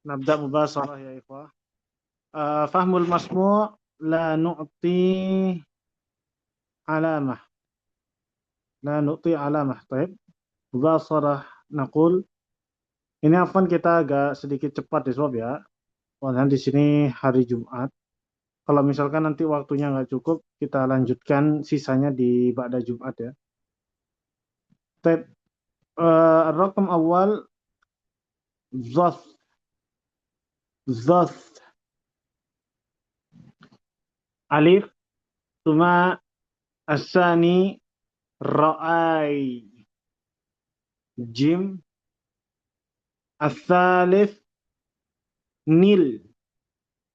نبدأ مباشرة يا إخوة. فهم المسموع لا نعطي علامة. لا نعطي علامة. طيب. مباشرة نقول. Ini Afwan kita agak sedikit cepat di sebab ya. Karena di sini hari Jumat. Kalau misalkan nanti waktunya nggak cukup, kita lanjutkan sisanya di ba'da Jumat ya. طيب. الرقم أول ظرف. ظرف ألف ثم الثاني رأي جيم الثالث نيل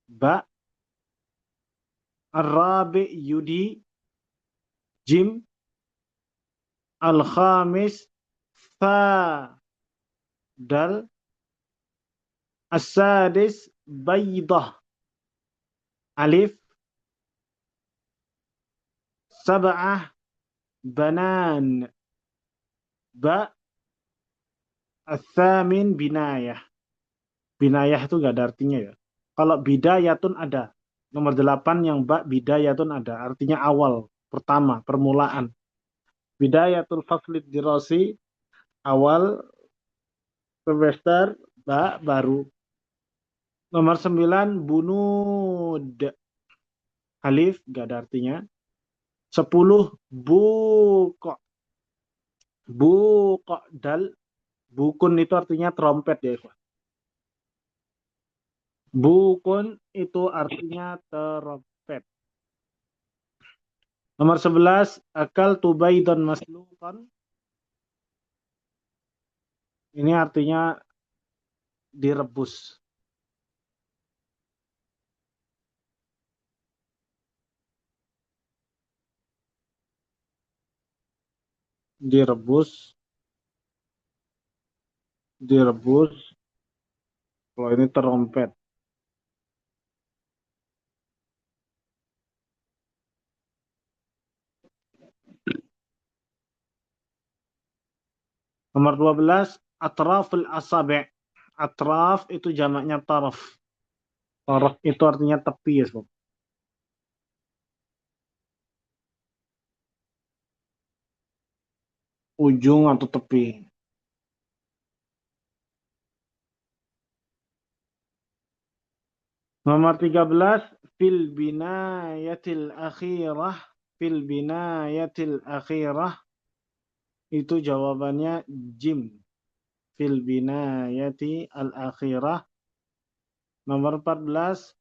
باء الرابع يدي جيم الخامس ثا دال السادس بيضة ألف سبعة بنان باء الثامن بناية. Binayah itu nggak ada artinya ya. Kalau bidayatun ada. Nomor 8 yang ba bidayatun ada. Artinya awal, pertama, permulaan. Bidayatul faslid dirasi, awal semester, ba baru. Nomor 9 bunud. Alif, nggak ada artinya. 10 bukok. Bukok dal. Bukun itu artinya trompet ya. Bukun itu artinya trompet. Nomor 11, akal tubaidon maslukan. Ini artinya direbus. Direbus. Direbus. Kalau ini trompet. Nomor 12, atraful asabi'. Atraf itu jamaknya taraf. Taraf itu artinya tepi ya, Sob. Ujung atau tepi. Nomor 13, fil binayatil akhirah. Fil binayatil akhirah. Itu jawabannya jim. Fil binayati al-akhirah. Nomor 14,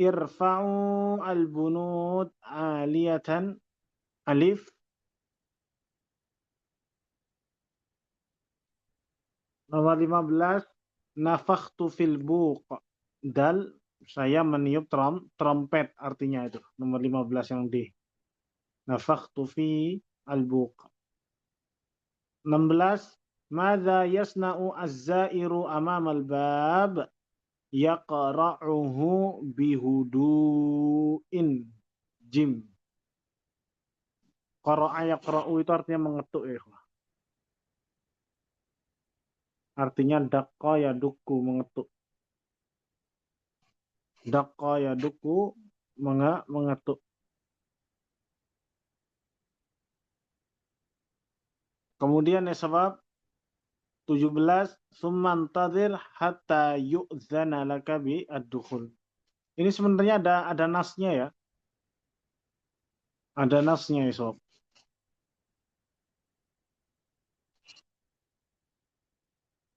irfa'u al-bunud aliyatan. Alif. Nomor 15, nafakhtu fil buq. Dal, saya meniup trompet artinya itu. Nomor 15 yang D. Nafakhtu fi al-buq. 16, madza yasna'u az-za'iru amam al-bab? Yaqra'uhu bihudu'in. Jim. Qara'a yaqra'u itu artinya mengetuk ya. Artinya daqqa yadukku, mengetuk. Daqqa yadukku, mengetuk. Kemudian ya sebab 17, summantadir hatta yu'zana laka bi ad-dukhul. Ini sebenarnya ada nasnya ya. Ada nasnya ya sob.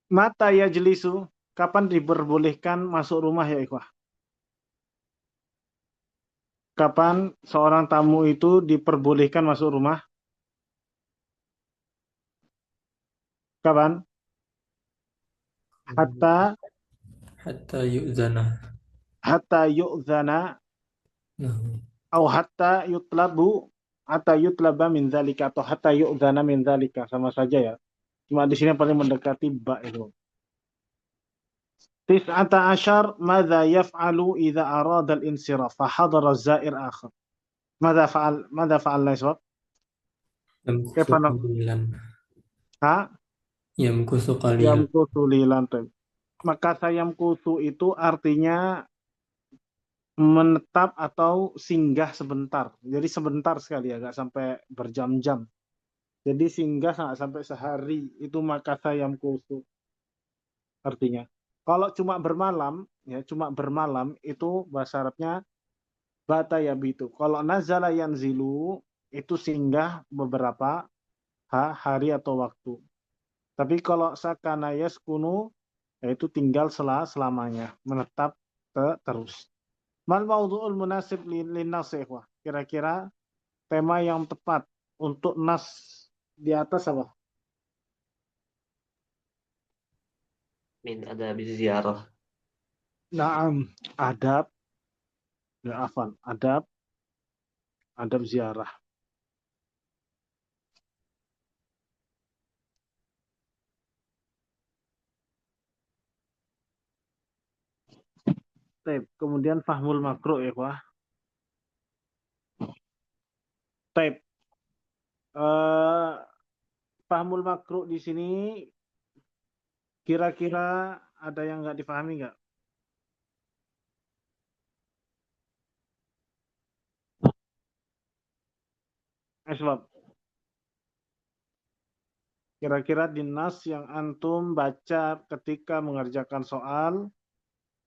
Mata yajlisu, kapan diperbolehkan masuk rumah ya ikhwah? Kapan seorang tamu itu diperbolehkan masuk rumah? Kapan? Hatta yu'zana. Hatta yu'zana Nah, atau hatta yutlaba min dzalika atau hatta yu'zana min dzalika, sama saja ya. Cuma di sini paling mendekati ba itu. 19, madza yaf'alu idza arada al-insiraf fa hadara az-za'ir akhar. Madza fa'alna ya? yamkusu Kaifa qalilan. ha Yamkusu qalilan. yamkutu lilan. Maka sayam kutu itu artinya menetap atau singgah sebentar. Jadi sebentar sekali ya, nggak sampai berjam-jam. Jadi singgah nggak sampai sehari itu maka sayam kutu artinya. Kalau cuma bermalam, ya cuma bermalam itu bahasa Arabnya bata yabitu. Kalau nazala yanzilu itu singgah beberapa hari atau waktu. Tapi kalau sakana yaskunu yaitu tinggal selamanya, menetap terus. Mal maudhu'ul munasib linnas ya ikhwah. Kira-kira tema yang tepat untuk nas di atas apa? Min adab ziarah. Naam, adab, ya afan, adab ziarah. Taib. Kemudian fahmul makro ya ikhwah. Taib. Eh, fahmul makro di sini kira-kira ada yang nggak dipahami nggak? Sebab kira-kira di nas yang antum baca ketika mengerjakan soal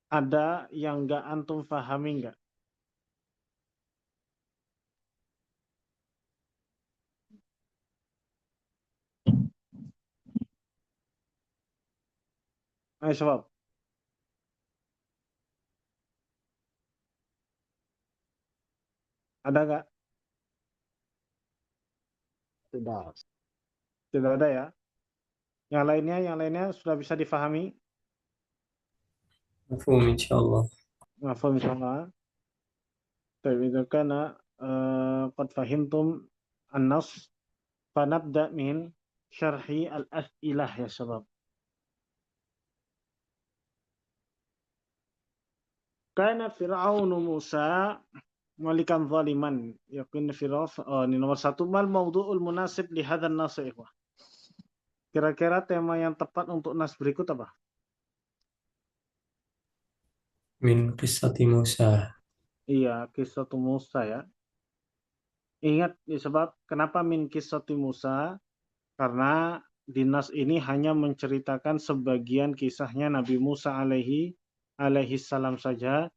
ada yang nggak antum pahami nggak? Sebab ada nggak? Tidak. Tidak ada ya. Yang lainnya sudah bisa difahami. مفهوم إن شاء الله. Mafhum insyaallah. Baik, itu karena qad fahimtum an-nas fanabda min syarhi al-as'ilah ya syabab. Kana Fir'aunu Musa malikan zaliman. Yakin Fir'aun, oh, ini nomor satu. Mal mawdu'ul munasib li hadzal nas ya ikhwah. Kira-kira tema yang tepat untuk nas berikut apa? من قصة موسى. Iya, kisah Musa ya. Ingat sebab kenapa min kisah Musa? Karena dinas ini hanya menceritakan sebagian kisahnya Nabi Musa alaihi salam saja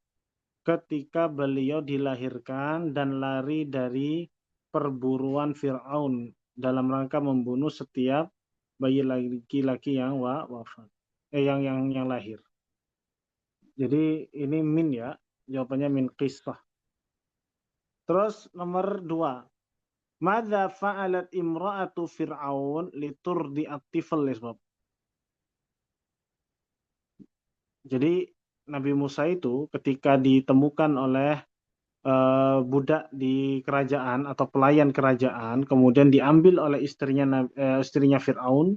ketika beliau dilahirkan dan lari dari perburuan Fir'aun dalam rangka membunuh setiap bayi laki-laki yang wafat, yang lahir. Jadi ini min ya, jawabannya min qisah. Terus nomor 2. Madza fa'alat imra'atu Fir'aun liturdi at-tifl ya. Jadi Nabi Musa itu ketika ditemukan oleh budak di kerajaan atau pelayan kerajaan, kemudian diambil oleh istrinya Fir'aun,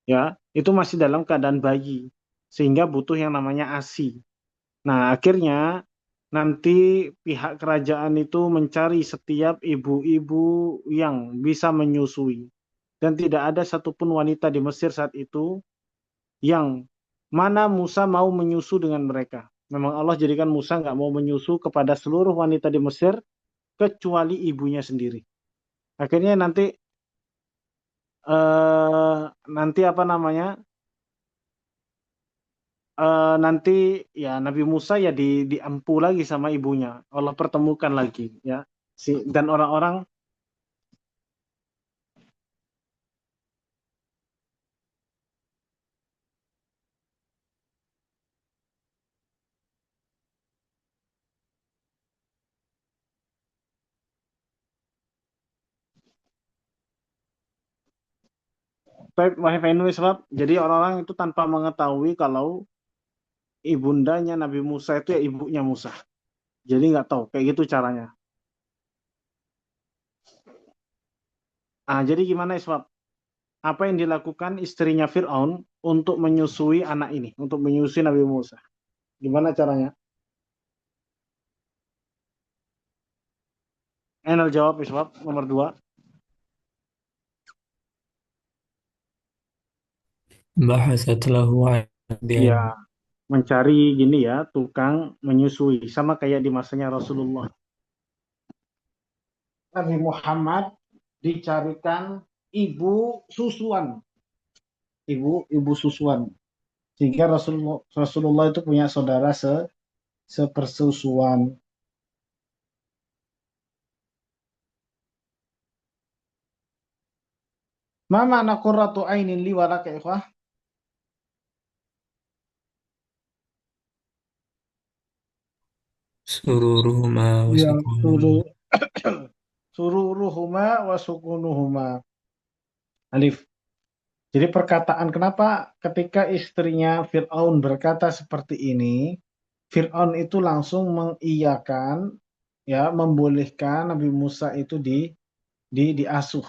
ya itu masih dalam keadaan bayi, sehingga butuh yang namanya ASI. Nah akhirnya nanti pihak kerajaan itu mencari setiap ibu-ibu yang bisa menyusui, dan tidak ada satupun wanita di Mesir saat itu yang mana Musa mau menyusu dengan mereka. Memang Allah jadikan Musa nggak mau menyusu kepada seluruh wanita di Mesir kecuali ibunya sendiri. Akhirnya nanti apa namanya? Nanti ya Nabi Musa ya diempu lagi sama ibunya. Allah pertemukan lagi ya. Dan orang-orang sebab jadi orang-orang itu tanpa mengetahui kalau ibundanya Nabi Musa itu ya ibunya Musa. Jadi nggak tahu kayak gitu caranya. Jadi gimana Iswab? Apa yang dilakukan istrinya Fir'aun untuk menyusui anak ini, untuk menyusui Nabi Musa? Gimana caranya? Enal jawab Iswab nomor 2. بحثت له عن Ya, Dan mencari gini ya, tukang menyusui. Sama kayak di masanya Rasulullah. Nabi Muhammad dicarikan ibu susuan. Ibu susuan. Sehingga Rasulullah itu punya saudara sepersusuan. Ma makna qurratu ainin li walaka ikhwah? sururuhuma wa Ya, sukunuhuma. suruh sururuhuma wa sukunuhuma. Alif. Jadi perkataan kenapa ketika istrinya Fir'aun berkata seperti ini, Fir'aun itu langsung mengiyakan, ya, membolehkan Nabi Musa itu diasuh.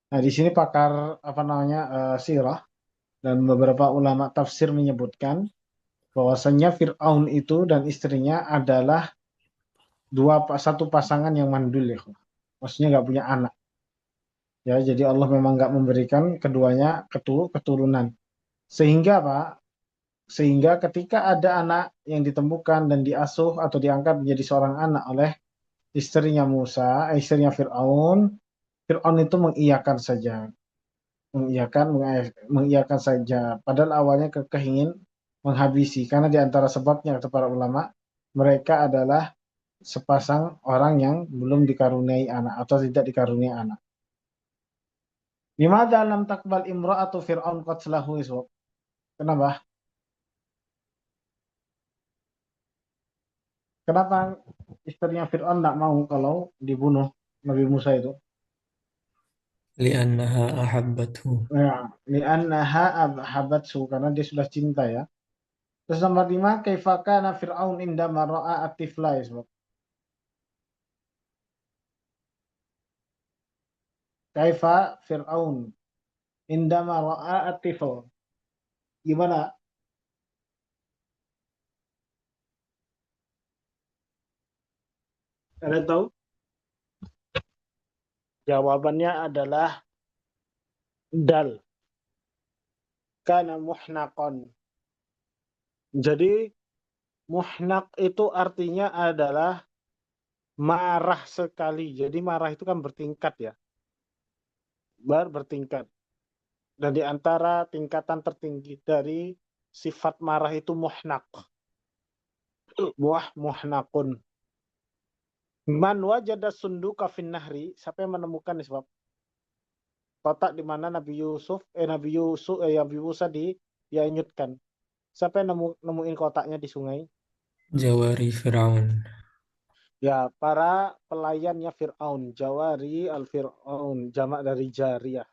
Nah, di sini pakar apa namanya sirah dan beberapa ulama tafsir menyebutkan bahwasanya Fir'aun itu dan istrinya adalah satu pasangan yang mandul ya. Maksudnya nggak punya anak. Ya, jadi Allah memang nggak memberikan keduanya keturunan. Sehingga Pak, sehingga ketika ada anak yang ditemukan dan diasuh atau diangkat menjadi seorang anak oleh istrinya Musa, istrinya Fir'aun, Fir'aun itu mengiyakan saja, mengiyakan saja. Padahal awalnya kekeh ingin menghabisi, karena di antara sebabnya kata para ulama, mereka adalah sepasang orang yang belum dikaruniai anak atau tidak dikaruniai anak. Lima dalam takbal imra'atu Fir'aun qatlahu iswab. Kenapa? Kenapa istrinya Fir'aun tidak mau kalau dibunuh Nabi Musa itu? Li'annaha ahabbathu. Ya, li'annaha habatsu karena dia sudah cinta ya. Terus nomor lima, kaifa kana Fir'aun indama ra'a at-tifla isbab. Kaifa Fir'aun indama ra'a at-tifl. Gimana? Kalian tahu? Jawabannya adalah dal. Kana muhnaqon. Jadi muhnaq itu artinya adalah marah sekali. Jadi marah itu kan bertingkat ya. Bertingkat. Dan di antara tingkatan tertinggi dari sifat marah itu muhnaq. Muhnaqun. Man wajada sunduka fin nahri, siapa yang menemukan nih sebab kotak di mana Nabi Musa dianyutkan. Siapa yang nemuin kotaknya di sungai? Jawari Fir'aun. Ya, para pelayannya Fir'aun, Jawari al-Fir'aun, jamak dari jariyah.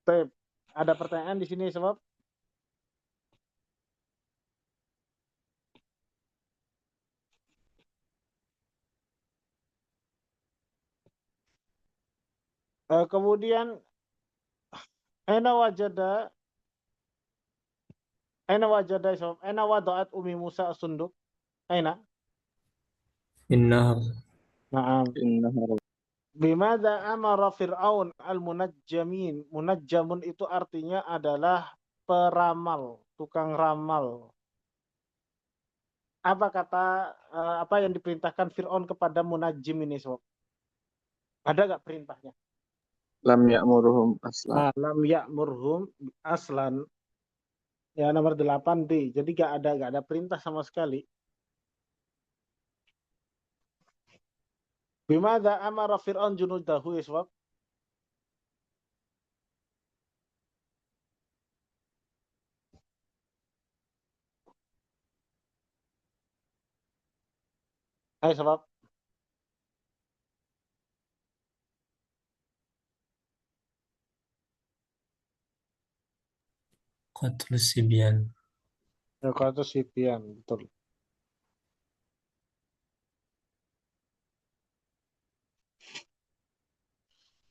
Baik, ada pertanyaan di sini sebab kemudian aina wajada sebab aina wadaat Umi Musa as-sunduk? Aina? Innahar. Naam. إنها Bimada amara Fir'aun al-munajjamin. Munajjamun itu artinya adalah peramal, tukang ramal. Apa yang diperintahkan Fir'aun kepada munajjim ini sob? Ada nggak perintahnya? لم يأمرهم أصلا. Lam ya'murhum aslan. Ya nomor 8 D. Jadi nggak ada perintah sama sekali. Bimada amara Fir'aun junudahu ya sob? Ayo sob. Qatlus Sibyan. Ya kalau itu Sibyan, betul.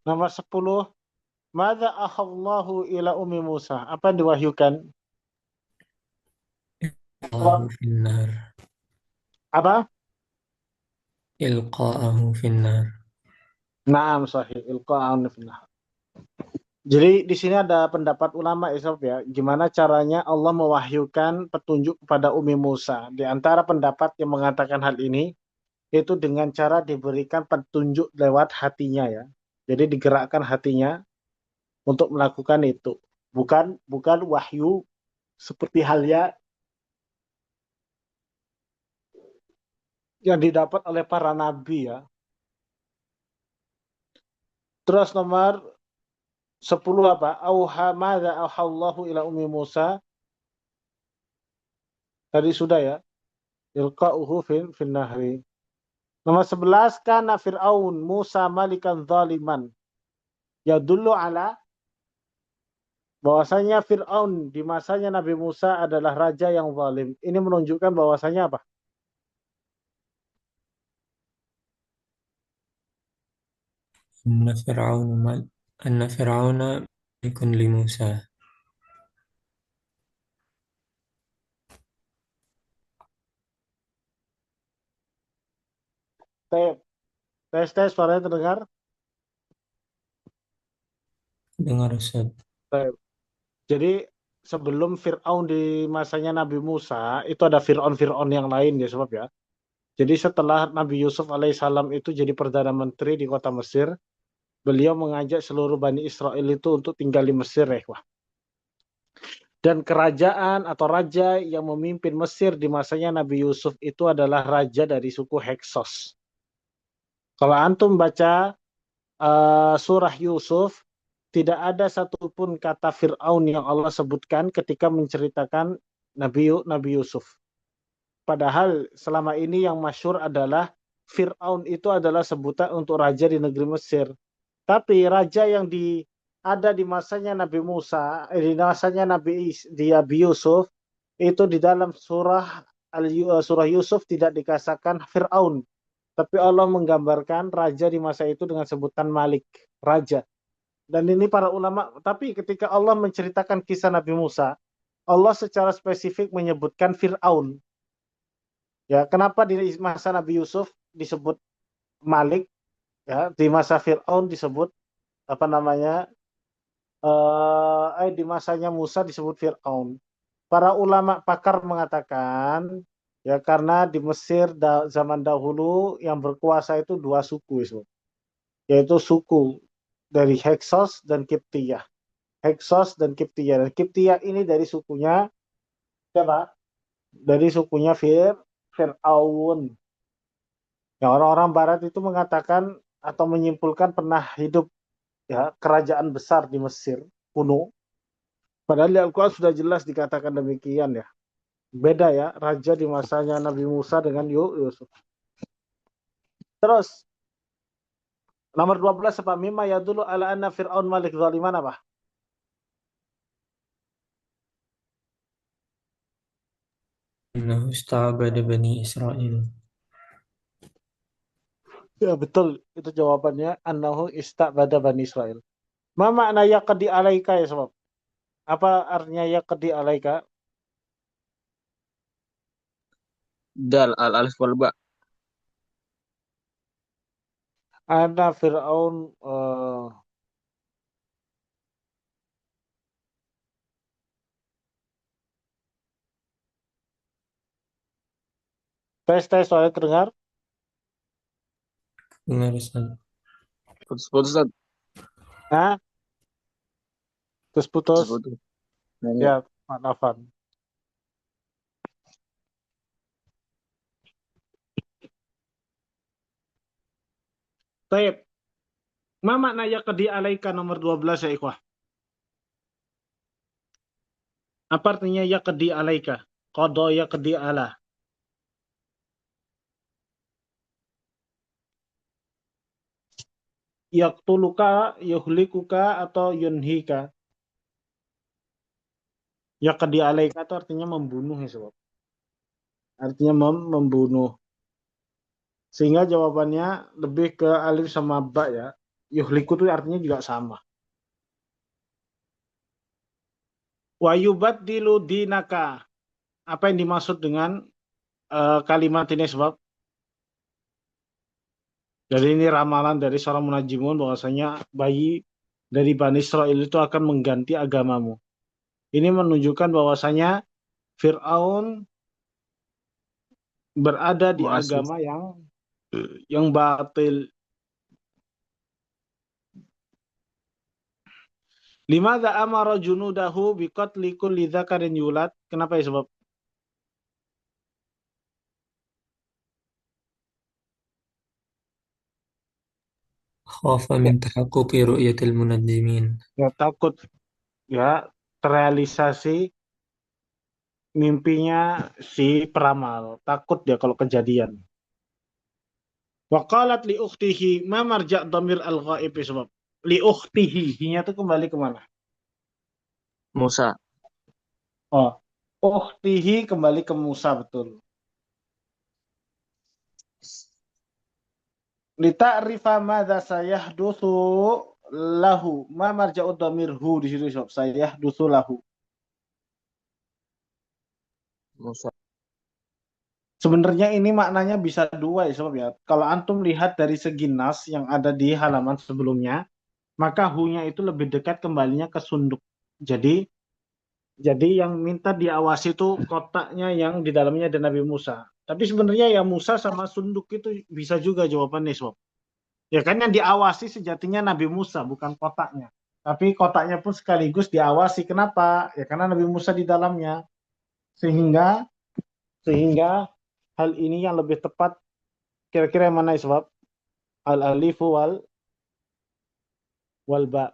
Nomor 10. Mada ahallahu ila Umi Musa. Apa yang diwahyukan? Ilqa'ahu finnar. Apa? Ilqa'ahu finnar. Naam sahih. Ilqa'an finnar. Jadi di sini ada pendapat ulama ya, Sob, ya, gimana caranya Allah mewahyukan petunjuk kepada Umi Musa. Di antara pendapat yang mengatakan hal ini, itu dengan cara diberikan petunjuk lewat hatinya ya. Jadi digerakkan hatinya untuk melakukan itu. Bukan bukan wahyu seperti halnya yang didapat oleh para nabi ya. Terus nomor 10 apa? Auha madza auhallahu ila ummi Musa. Tadi sudah ya. Ilqa'uhu fin nahri. Nomor 11 kana Fir'aun Musa malikan zaliman. Yadullu ala bahwasanya Fir'aun di masanya Nabi Musa adalah raja yang zalim. Ini menunjukkan bahwasanya apa? أن فرعون مل... أن فرعون ملك لموسى. Tes, tes suaranya terdengar? Dengar Ustaz. Tes. Jadi sebelum Fir'aun di masanya Nabi Musa, itu ada Fir'aun yang lain ya sebab ya. Jadi setelah Nabi Yusuf alaihissalam itu jadi Perdana Menteri di kota Mesir, beliau mengajak seluruh Bani Israel itu untuk tinggal di Mesir ya. Wah. Dan kerajaan atau raja yang memimpin Mesir di masanya Nabi Yusuf itu adalah raja dari suku Heksos. Kalau antum baca surah Yusuf, tidak ada satupun kata Fir'aun yang Allah sebutkan ketika menceritakan Nabi Yusuf. Padahal selama ini yang masyhur adalah Fir'aun itu adalah sebutan untuk raja di negeri Mesir. Tapi raja yang ada di masanya Nabi Musa, di masanya Nabi Yusuf, itu di dalam surah Yusuf tidak dikatakan Fir'aun. Tapi Allah menggambarkan raja di masa itu dengan sebutan Malik, raja. Dan ini para ulama, tapi ketika Allah menceritakan kisah Nabi Musa, Allah secara spesifik menyebutkan Fir'aun. Ya, kenapa di masa Nabi Yusuf disebut Malik, ya, di masa Fir'aun disebut apa namanya? Di masanya Musa disebut Fir'aun. Para ulama pakar mengatakan ya karena di Mesir zaman dahulu yang berkuasa itu dua suku itu, yaitu suku dari Heksos dan Kiptiyah. Heksos dan Kiptiyah. Dan Kiptiyah ini dari sukunya siapa? Dari sukunya Fir'aun. Ya, orang-orang Barat itu mengatakan atau menyimpulkan pernah hidup ya kerajaan besar di Mesir kuno. Padahal di Al-Quran sudah jelas dikatakan demikian ya. Beda ya, raja di masanya Nabi Musa dengan Yusuf. Terus, nomor 12 apa? Mimma yadulu ala anna Fir'aun malik zaliman apa? إنه استعبد بني إسرائيل. Ya betul, itu jawabannya. Annahu ista'bada Bani Israel. Ma makna yaqdi alaika ya sebab? Apa artinya yaqdi alaika? Dal al alif wal ba. Ana Fir'aun tes soalnya terdengar. Dengar Ustaz. Putus-putus Ustaz. Nah, terus putus. Putus-putus. Nah, Ya, maafan. Baik. Ma makna yaqdi alaika nomor 12 ya ikhwah? Apa artinya yaqdi alaika? Qada yaqdi ala. Yaqtuluka, yuhlikuka atau yunhika. Yaqdi alaika itu artinya membunuh ya sobat. Artinya membunuh. Sehingga jawabannya lebih ke alif sama ba ya. Yuhliku itu artinya juga sama. Wa yubaddilu dinaka. Apa yang dimaksud dengan kalimat ini sebab? Jadi ini ramalan dari seorang munajimun bahwasanya bayi dari Bani Israel itu akan mengganti agamamu. Ini menunjukkan bahwasanya Fir'aun berada di Masih. agama yang batil. Limadza amara junudahu biqatli kulli dzakarin yulad? Kenapa ya sebab? خاف من تحقق رؤية المنجمين. Ya takut ya terrealisasi mimpinya si peramal. Takut dia kalau kejadian. Wa qalat li ukhtihi ma marja' dhamir al-ghaib ya sebab. Li ukhtihi, hinya itu kembali kemana? Musa. Oh, ukhtihi kembali ke Musa betul. Lita'rifa madza sayahdutsu lahu. Ma marja'u dhamirhu di situ sob. Sayahdutsu lahu. Musa. Sebenarnya ini maknanya bisa dua ya sob ya. Kalau antum lihat dari segi nas yang ada di halaman sebelumnya, maka hu-nya itu lebih dekat kembalinya ke sunduk. Jadi yang minta diawasi itu kotaknya yang di dalamnya ada Nabi Musa. Tapi sebenarnya ya Musa sama sunduk itu bisa juga jawabannya sob. Ya kan yang diawasi sejatinya Nabi Musa, bukan kotaknya. Tapi kotaknya pun sekaligus diawasi. Kenapa? Ya karena Nabi Musa di dalamnya. Sehingga hal ini yang lebih tepat kira-kira yang mana sebab? Al-alifu wal ba.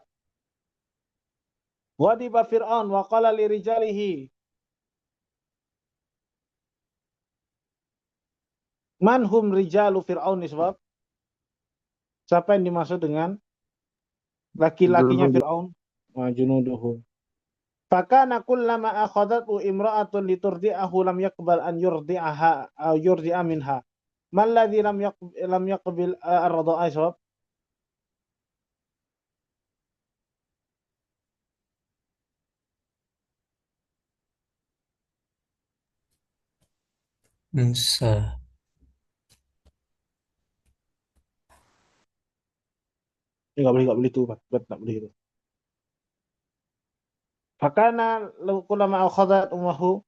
Wadiba Fir'aun wa qala li rijalihi. Man hum rijalu Fir'aun sebab? Siapa yang dimaksud dengan laki-lakinya Junud. Fir'aun? Wa junuduhu. Fakana kullama akhadatu imra'atun liturdi'ahu lam yaqbal an yurdi'aha aw yurdi'a minha. Man ladzi lam yaqbil ar-radha'a sabab? Musa. Enggak boleh itu, enggak boleh itu. Fakana kullama akhadat ummuhu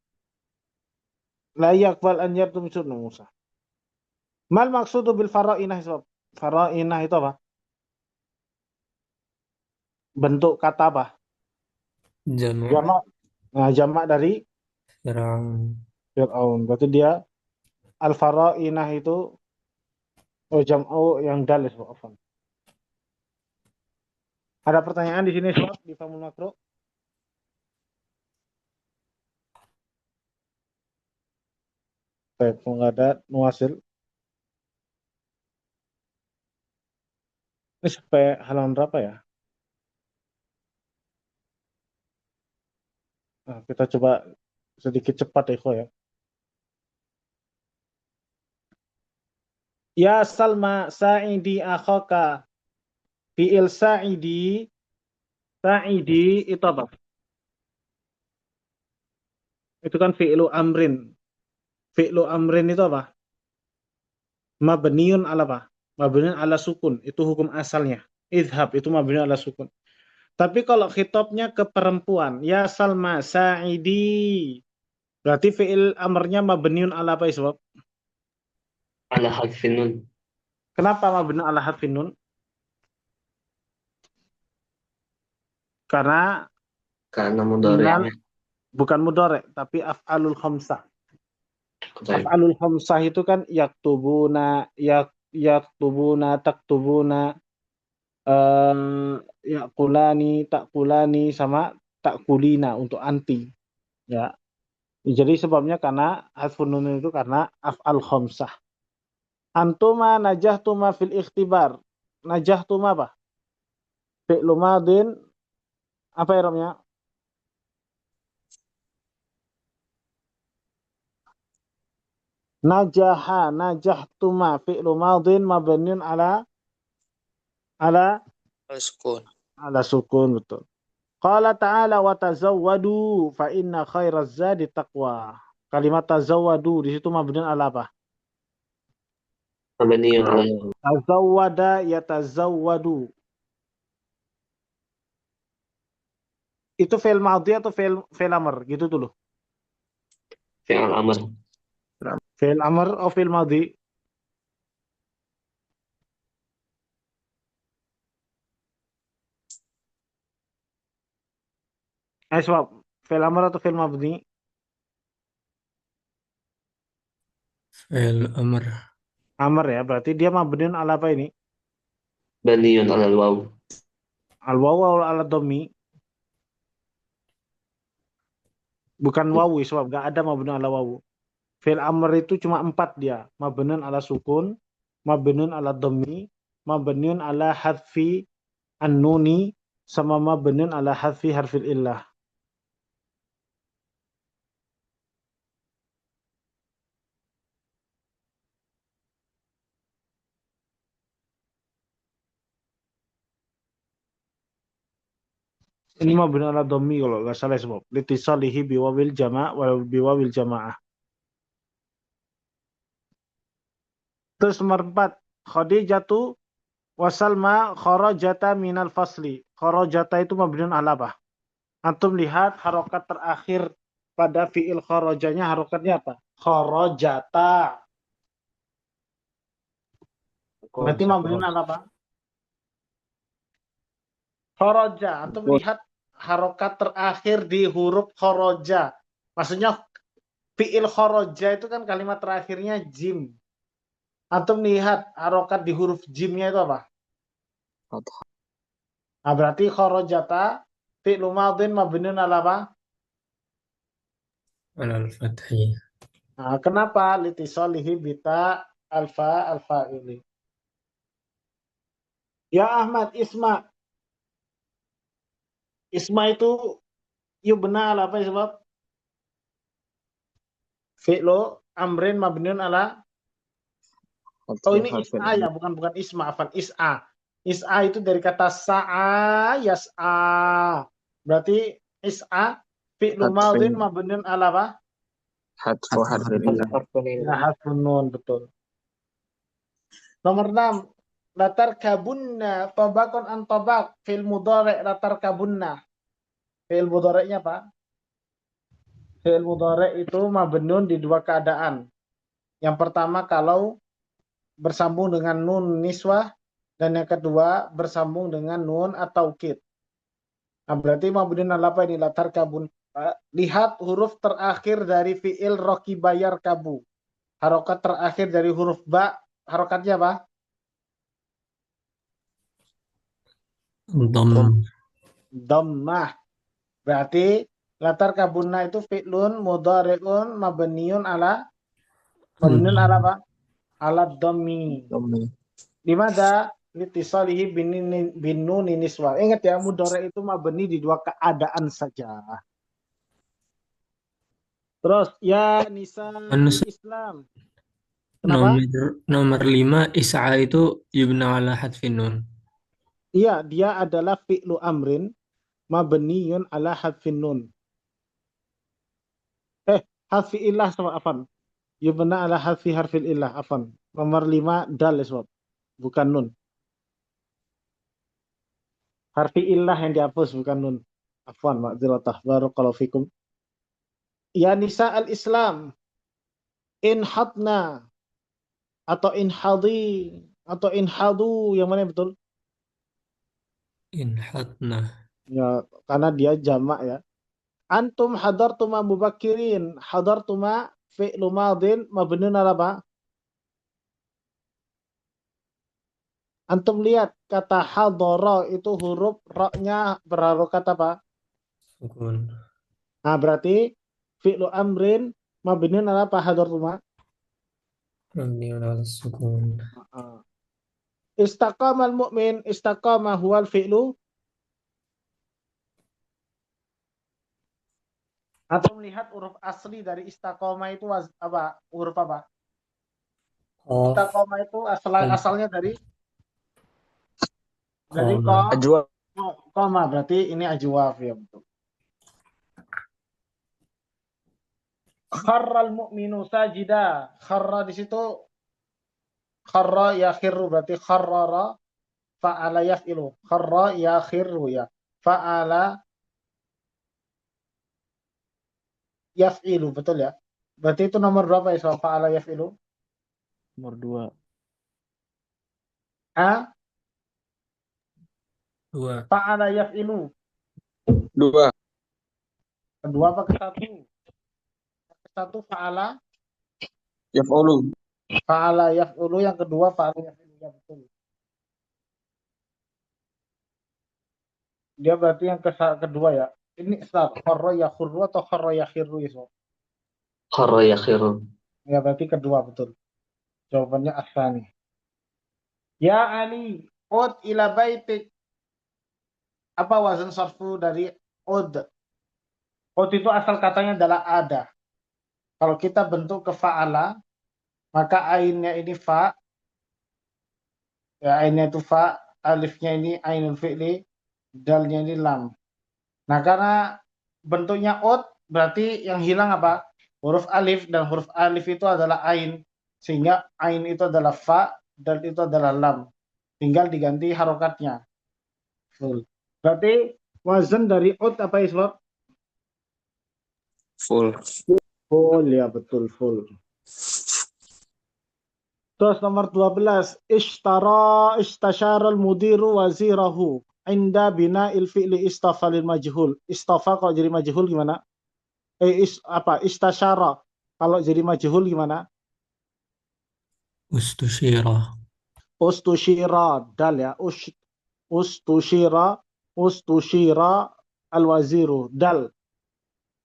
la yaqbal an yardu min Musa. Mal maksudu bil fara'inah sebab? Fara'inah itu apa? Bentuk kata apa? Jamak Jamak. Nah, jamak dari Fir'aun. Fir'aun. Berarti dia al-fara'inah itu jam'u yang dalis. Ada pertanyaan di sini sob di Famul Makro? Baik, nggak ada nuasil. Ini sampai halaman berapa ya? Nah, kita coba sedikit cepat ya. Ya Salma Sa'idi akhaka fi'il Sa'idi itu apa? Itu kan fi'lu amrin. Fi'lu amrin itu apa? Mabniun ala apa? Mabniun ala sukun. Itu hukum asalnya. Idhab itu mabniun ala sukun. Tapi kalau khitabnya ke perempuan, ya Salma Sa'idi. Berarti fi'il amrnya mabniun ala apa ya sebab? Ala hadfin nun. Kenapa mabniun ala hadfin nun? Karena Karena mudhari'nya. bukan mudhari, tapi af'alul khamsah. Baik. Af'alul khamsah itu kan yaktubuna, taktubuna, yakulani, takulani, sama takulina untuk anti. Ya. Jadi sebabnya karena hadfun nun itu karena af'al khamsah. Antuma najahtuma fil ikhtibar. Najahtuma apa? Fi'lu madin apa i'rabnya? Najaha, najahtuma fi'lu madin mabniun ala Sukun. sukun betul. Qala ta'ala wa tazawwadu fa inna khairaz zadi taqwa. Kalimat tazawwadu di situ mabniun ala apa? Mabniun ala Tazawwada yatazawwadu. Itu fi'il madhi atau fi'il amr gitu dulu. Fi'al amr. Fi'il amr atau fi'il madhi? Sebab fi'il amr atau fi'il mabni? fi'il amr. Amr ya, berarti dia mabniun ala apa ini? Baniyun alal waw. Al wawu atau ala dhammi? Bukan wawu, sebab nggak ada mabniun ala wawu. Fi'il amr itu cuma 4 dia. Mabniun ala sukun, mabniun ala dhammi, mabniun ala hadfi an-nuni, sama mabniun ala hadfi harfil illah. Ini mabniun ala dhammi kalau nggak salah sebab. Litisalihi biwawil jama' wa biwawil jama'ah. Terus nomor 4. Khadijatu wa Salma kharajata minal fasli. Kharajata itu mabniun ala apa? Antum lihat harokat terakhir pada fi'il kharajanya harokatnya apa? Kharajata. Berarti mabniun ala apa? Kharaja. Antum lihat harokat terakhir di huruf kharaja. Maksudnya fi'il kharaja itu kan kalimat terakhirnya jim. Antum lihat harokat di huruf jimnya itu apa? Fathah. Nah, berarti kharajata fi'lu madhin mabniun ala apa? Ala al-fathi. Nah, kenapa? Litisalihi bita alfa ini. Ya Ahmad, Isma. Isma itu yubna ala apa sebab? Fi'lu amrin mabniun ala. Oh, ini is'a ya, bukan isma, afan is'a. Is'a itu dari kata sa'a yas'a. Berarti is'a fi'lu madhin mabniun ala apa? Hadfu harfil illah. Ya, harfun nun, betul. Nomor 6. Latar kabunna tabakon an tabak fil mudhari' latar kabunna. Fi'il mudhari'nya apa? Fi'il mudhari' itu mabniun di dua keadaan. Yang pertama kalau bersambung dengan nun niswah, dan yang kedua bersambung dengan nun atau taukid. Nah, berarti mabniun ala apa ini? Latar kabun. Lihat huruf terakhir dari fi'il rokibayar kabu. Harokat terakhir dari huruf ba, harokatnya apa? Dhammah. Berarti latar kabunna itu fi'lun mudhari'un mabniun ala apa? Ala dhammi. Di mana? Litisalihi bin nun niswa. Ingat ya, mudhari' itu mabni di dua keadaan saja. Terus ya nisa Islam. Kenapa? Nomor 5 is'a itu yubna ala hadfin nun. Iya, dia adalah fi'lu amrin mabniyun ala hadfin nun. Hadfi illah sama afan. Yubna ala hadfi harfil illah afan. Nomor 5 dal sebab bukan nun. Harfi illah yang dihapus bukan nun. Afwan, ma'dziratah. Barakallahu fikum. Ya nisa al-Islam. Inhadna atau inhadi atau inhadu, yang mana yang betul? Inhadna. Ya, karena dia jamak ya. Antum hadartuma mubakirin. Hadartuma fi'lu madin mabniun ala apa? Antum lihat kata hadara itu huruf ra-nya berharokat apa? Sukun. Nah, berarti fi'lu amrin mabniun ala apa hadartuma? Mabniun ala sukun. Istaqama al-mu'min, istaqama huwal fi'lu. Atau melihat huruf asli dari istaqama itu apa? Huruf apa? Istaqama itu asalnya dari Ajwa. Qama, berarti ini ajwaf ya, betul. Kharral mu'minu sajida. Kharra di situ kharra yakhirru, berarti kharrara fa'ala yaf'ilu. Kharra yakhirru ya. Fa'ala yaf'ilu, betul ya? Berarti itu nomor berapa ya? Soal fa'ala yaf'ilu? Nomor 2. A, 2. fa'ala yaf'ilu. 2. Kedua apa ke satu? Ke satu fa'ala, Yaf'ulu. fa'ala yaf'ulu, yang kedua fa'ala yaf'ilu, ya betul. Dia berarti yang kedua ya. Ini Ustaz, kharra yakhurru atau kharra yakhirru ya? Sob? Kharra yakhiru. Ya berarti kedua betul. Jawabannya asani. Ya Ali, ud ila baitik. Apa wazan sarfu dari ud? Ud itu asal katanya adalah ada. Kalau kita bentuk ke fa'ala, maka ainnya ini fa, ya ainnya itu fa, alifnya ini ainul fi'li, dalnya ini lam. Nah, karena bentuknya ud, berarti yang hilang apa? Huruf alif, dan huruf alif itu adalah ain. Sehingga ain itu adalah fa, dan itu adalah lam. Tinggal diganti harokatnya. Full. Berarti wazan dari ud apa isbab? Full. Full, ya betul, full. Terus nomor 12, istasyaral mudiru wazirahu inda bina fi'li istafalil majhul. Istafa kalau jadi majhul gimana? Istasyara kalau jadi majhul gimana? Ustusyirah. Ustusyira, dal ya. Ustusyira al-waziru, dal.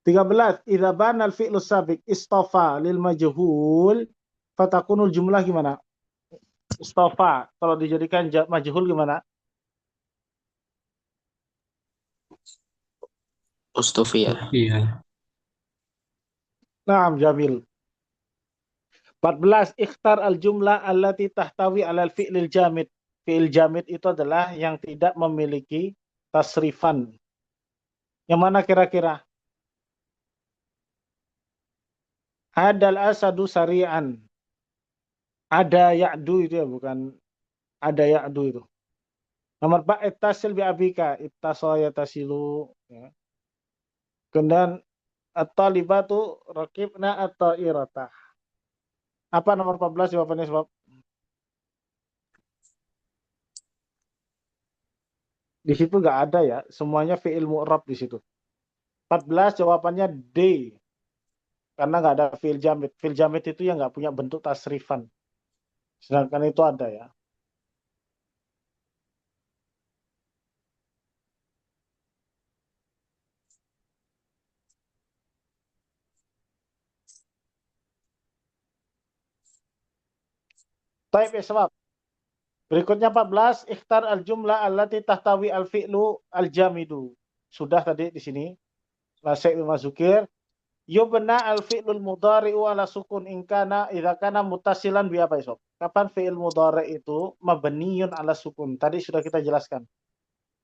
13, idza bana al-fi'lu sabiq istafa lil majhul fatakunul jumlah gimana? Istafa kalau dijadikan majhul gimana? Ustufiyah. Iya. Naam, jamil. 14, ikhtar al-jumlah allati tahtawi alal fi'lil jamid. Fi'il jamid itu adalah yang tidak memiliki tasrifan. Yang mana kira-kira? Hadal asadu sari'an. Ada ya'du itu ya, bukan ada ya'du itu. Nomor 4, ittasil bi abika. Ittasal yatasilu. Ya. Kemudian at-talibatu raqibna at-ta'irata. Apa nomor 14 jawabannya sebab? Di situ nggak ada ya, semuanya fi'il mu'rab di situ. 14 jawabannya D. Karena nggak ada fi'il jamid. Fi'il jamid itu yang nggak punya bentuk tasrifan. Sedangkan itu ada ya. Taib ya sebab. Berikutnya 14, ikhtar al-jumlah allati tahtawi al-fi'lu al-jamidu. Sudah tadi di sini. Lasek Zukir. Yubna al-fi'lul mudhari'u ala sukun ingkana idza kana muttasilan bi apa isob? Kapan fi'il mudhari' itu mabniyun ala sukun? Tadi sudah kita jelaskan.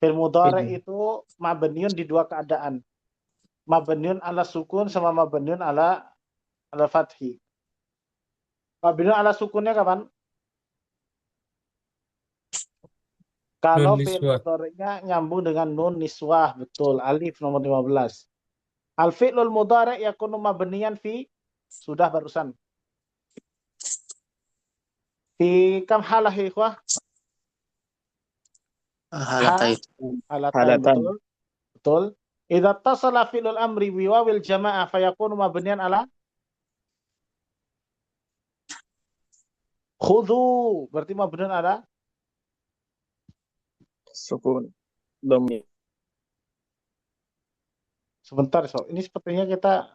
Fi'il mudhari' itu mabniyun di dua keadaan. Mabniyun ala sukun sama mabniyun ala fathi. Mabniyun ala sukunnya kapan? Kalau Nun fi'il niswah. mudhari'nya nyambung dengan nun niswah, betul. Alif nomor 15. Al-fi'lul mudhari' yakunu mabniyan fi, sudah barusan. Fi kam halah ya ikhwah? Halatain. Halatain, betul. Betul. Idza tasala fi'lul amri bi wawil jamaah fayakunu mabniyan ala khudhu. Berarti mabniyan ala Sukun. Dhammi. sebentar, so. Ini sepertinya kita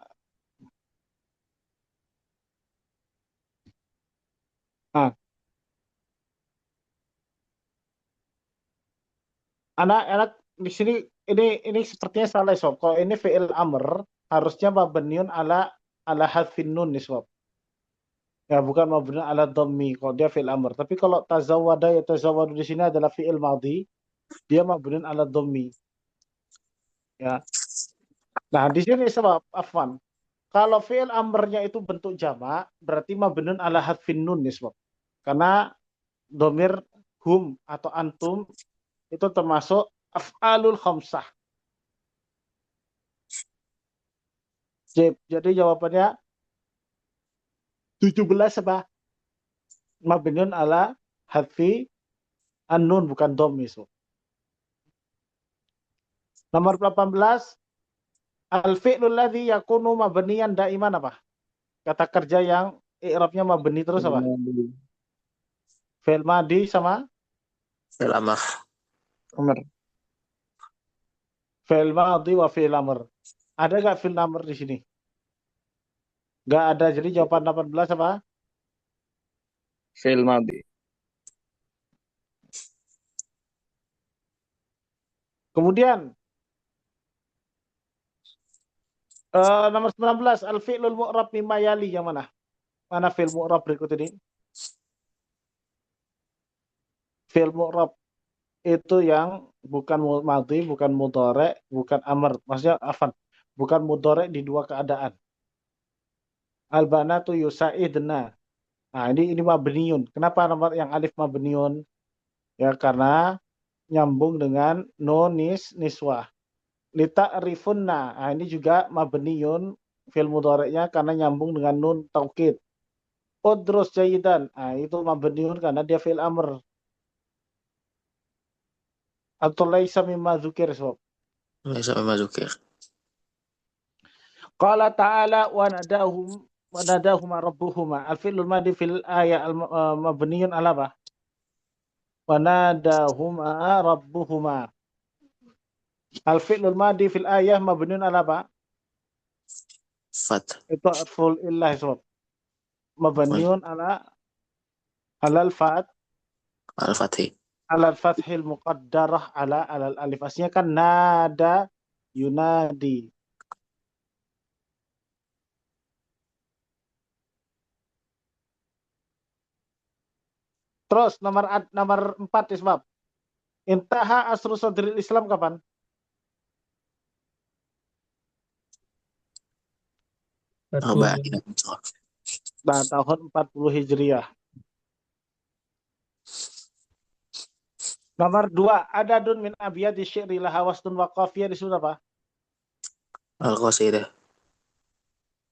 anak-anak di sini ini sepertinya salah, sob. Kalau ini fi'il amr harusnya mabniun ala hadfin nun nih, sob. Ya, bukan mabniun ala dhammi kalau dia fi'il amr. Tapi kalau tazawwada ya tazawwadu di sini adalah fi'il madhi, dia mabniun ala dhammi. Ya. Nah, di sini sebab afwan. Kalau fi'il amrnya itu bentuk jamak, berarti mabniun ala hadfin nun nih, sob. Karena domir hum atau antum itu termasuk af'alul khamsah. Jib. Jadi jawabannya 17 apa? Mabniun ala hadfi an-nun bukan dom itu. Nomor 18, al-fi'lul ladzi yakunu mabniyan daiman apa? Kata kerja yang i'rabnya mabni terus apa? Fi'il madi sama Fi'il amr. Amr. fi'il madi wa fi'il amr. Ada nggak fi'il amr di sini? Nggak ada. Jadi jawaban 18 apa? Fi'il madi. Kemudian nomor 19, al-fi'lul mu'rab mimma yali yang mana? Mana fi'il mu'rab berikut ini? Fi'il mu'rab itu yang bukan madhi, bukan mudhari, bukan amr. Maksudnya afan, bukan mudhari di dua keadaan. Al-banatu yusa'idna. Nah, ini mabniun. Kenapa nomor yang alif mabniun? Ya karena nyambung dengan nun niswah. Lita'rifunna. Nah, ini juga mabniun fi'il mudhari'nya karena nyambung dengan nun taukid. Udrus jayidan. Nah, itu mabniun karena dia fi'il amr. Atau laisa mimma dzukir sob. Laisa mimma dzukir. Qala ta'ala wa nadahuma rabbuhuma. Al-fi'lul madi fil ayat mabniun ala apa? Wa nadahuma rabbuhuma. Al-fi'lul madi fil ayat mabniun ala apa? Fat. Itu full illah sob. Mabniun ala al-fat Al-Fathi. al-fathil muqaddarah ala al-alif. Aslinya kan nada yunadi. Terus nomor 4 isbab. Intaha asru sadril Islam kapan? Arba'in. Nah, tahun 40 Hijriah. Nomor 2, adadun min abiyadi syi'ri laha wasdun wa qafiyah disebut apa? Al-Qasidah.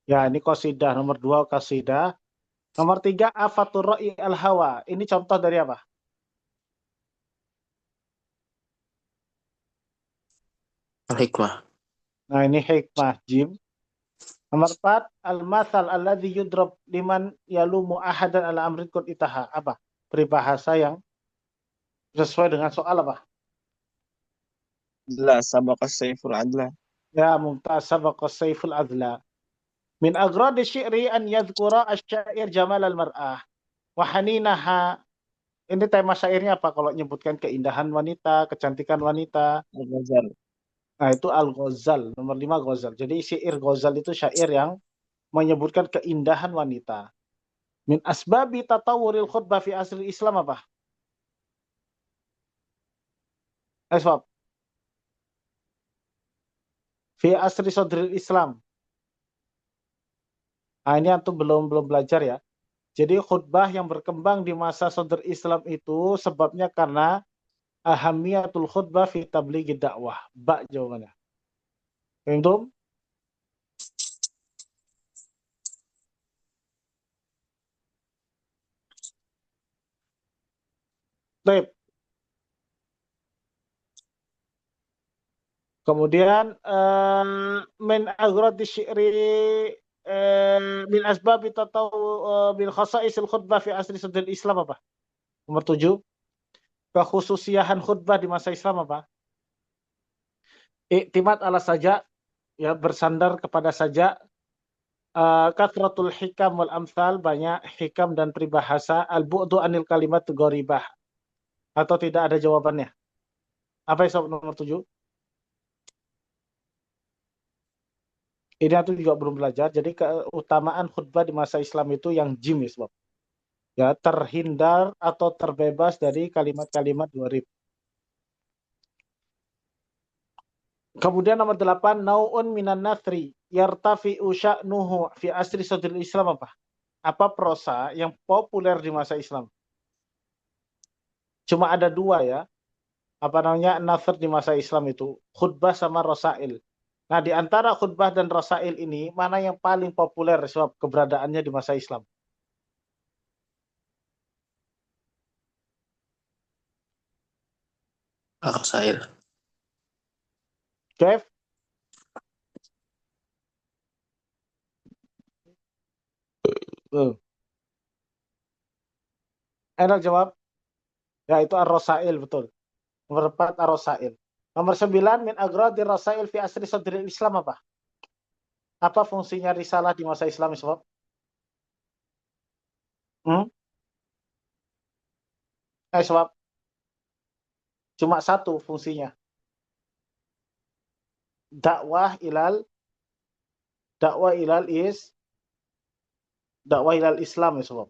Ya, ini qasidah. Nomor 2 qasidah. Nomor 3, afatur ra'i al-hawa. Ini contoh dari apa? Al-Hikmah. Nah, ini hikmah jim. Nomor 4, al-mathal alladhi yudrab liman yalumu ahadan ala amrin qad itaha. Apa? Peribahasa yang sesuai dengan soal apa? La sabaqa sayful adla. Ya, mumtaz sabaqa sayful adla. Min agradi syi'ri an yadhkura asyair jamal al-mar'ah. Wa haninaha. Ini tema syairnya apa? Kalau menyebutkan keindahan wanita, kecantikan wanita. Al-Ghazal. Nah, itu Al-Ghazal. Nomor 5 Ghazal. Jadi syair Ghazal itu syair yang menyebutkan keindahan wanita. Min asbabi tatawuril khutbah fi asri Islam apa? Asbab. Fi asri sadril Islam. Nah, ini antum belum belajar ya. Jadi khutbah yang berkembang di masa sadr Islam itu sebabnya karena ahamiyatul khutbah fi tablighi dakwah. Ba jawabannya. Paham? Baik. Kemudian min agradi syi'ri min asbabi tatau bil khasaisil khutbah fi asri sadr Islam apa? Nomor 7. Kekhususiahan khutbah di masa Islam apa? Iktimat ala saja, ya bersandar kepada saja. Kathratul hikam wal amsal, banyak hikam dan peribahasa. Al-bu'du anil kalimat gharibah. Atau tidak ada jawabannya. Apa yang nomor 7? Ini aku juga belum belajar. Jadi keutamaan khutbah di masa Islam itu yang jim ya, sebab. Ya, terhindar atau terbebas dari kalimat-kalimat gharib. Kemudian nomor 8, nau'un minan nathri yartafi'u sya'nuhu fi asri sadril Islam apa? Apa prosa yang populer di masa Islam? Cuma ada 2 ya. Apa namanya? Nathar di masa Islam itu khutbah sama rosail. Nah, di antara khutbah dan rasail ini, mana yang paling populer sebab keberadaannya di masa Islam? Al-Rasail. Jeff? Enak jawab? Ya, itu ar-rasail, betul. Nomor 4, ar-rasail. Nomor 9, min agradir rasail fi asri sadril Islam apa? Apa fungsinya risalah di masa Islam, sebab? Sebab cuma satu fungsinya. Dakwah ilal Islam, ya sebab.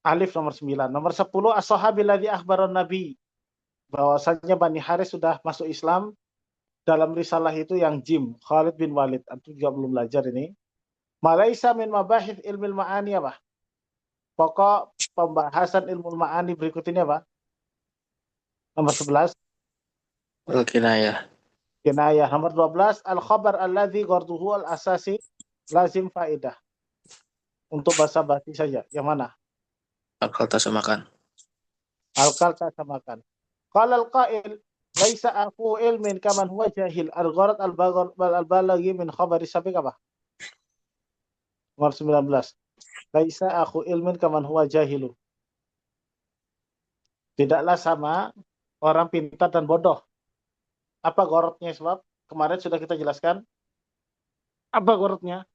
Alif nomor 9. Nomor 10, as-sahabil ladzi akhbaran Nabi. Bahwasanya Bani Haris sudah masuk Islam dalam risalah itu yang jim, Khalid bin Walid. Antum juga belum belajar ini. Malaisa min mabahith ilmil ma'ani apa? Pokok pembahasan ilmu ma'ani berikut ini apa? Nomor 11, Al-Kinayah. kinayah. Nomor 12, al-khabar alladzi gharduhu al-asasi lazim faidah. Untuk bahasa basi saja. Yang mana? Akal tak samakan. Al-kal tak samakan. Qala al-qail laisa aku ilmin kaman huwa jahil. Al-gharad al-balaghi min khabari sabiq apa? Nomor 19. Laisa aku ilmin kaman huwa jahilu. Tidaklah sama orang pintar dan bodoh. Apa gharadnya, sebab kemarin sudah kita jelaskan. Apa gharadnya?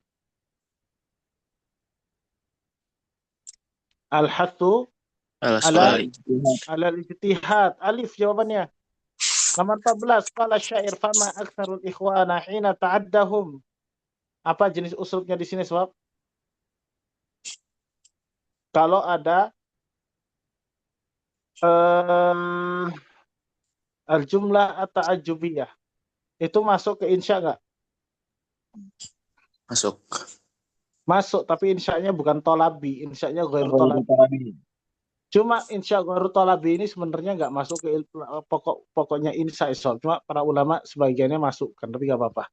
Al-hathu ala al-ijtihad. Alif jawabannya. Nomor 14, qala syair fama aktsarul ikhwana hina ta'addahum. Apa jenis usulnya di sini, sebab? Kalau ada al-jumlah at-ta'ajjubiyah, itu masuk ke insya nggak? Masuk. Masuk, tapi insya-nya bukan tolabi, insya-nya ghairu tolabi. Cuma insya ghairu tolabi ini sebenarnya nggak masuk ke pokoknya insya isol. Cuma para ulama sebagiannya masukkan, tapi nggak apa-apa.